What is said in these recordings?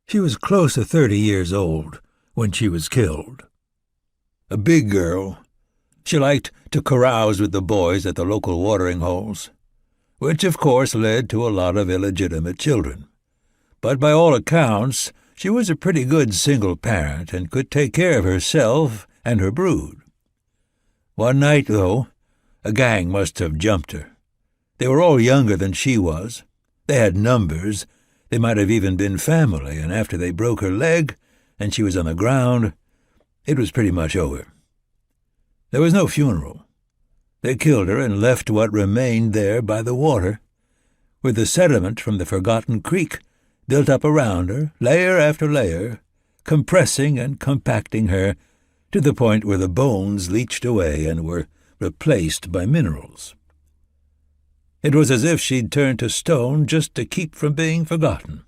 She was close to 30 years old when she was killed. A big girl, she liked to carouse with the boys at the local watering holes, which of course led to a lot of illegitimate children. But by all accounts, she was a pretty good single parent and could take care of herself and her brood. One night, though, a gang must have jumped her. They were all younger than she was. They had numbers. They might have even been family, and after they broke her leg and she was on the ground, it was pretty much over. There was no funeral. They killed her and left what remained there by the water, with the sediment from the forgotten creek built up around her, layer after layer, compressing and compacting her to the point where the bones leached away and were replaced by minerals. It was as if she'd turned to stone just to keep from being forgotten.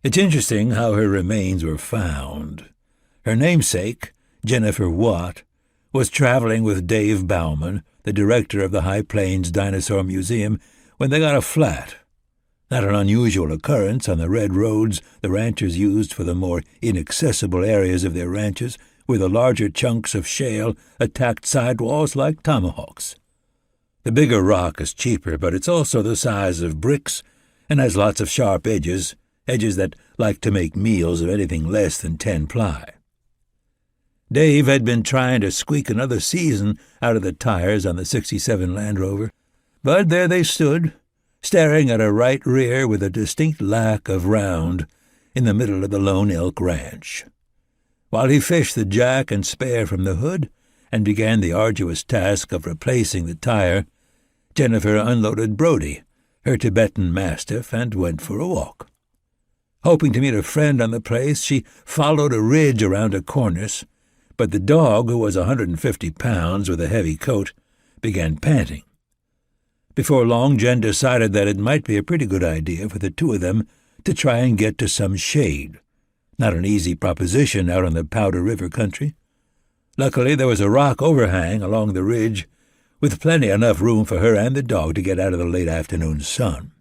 It's interesting how her remains were found. Her namesake, Jennifer Watt, was traveling with Dave Bauman, the director of the High Plains Dinosaur Museum, when they got a flat. Not an unusual occurrence on the red roads the ranchers used for the more inaccessible areas of their ranches, where the larger chunks of shale attacked sidewalls like tomahawks. The bigger rock is cheaper, but it's also the size of bricks and has lots of sharp edges that like to make meals of anything less than 10-ply. Dave had been trying to squeak another season out of the tires on the '67 Land Rover, but there they stood, staring at a right rear with a distinct lack of round in the middle of the Lone Elk Ranch. While he fished the jack and spare from the hood and began the arduous task of replacing the tire, Jennifer unloaded Brody, her Tibetan mastiff, and went for a walk. Hoping to meet a friend on the place, she followed a ridge around a cornice, but the dog, who was 150 pounds with a heavy coat, began panting. Before long, Jen decided that it might be a pretty good idea for the two of them to try and get to some shade. Not an easy proposition out in the Powder River country. Luckily, there was a rock overhang along the ridge, with plenty enough room for her and the dog to get out of the late afternoon sun.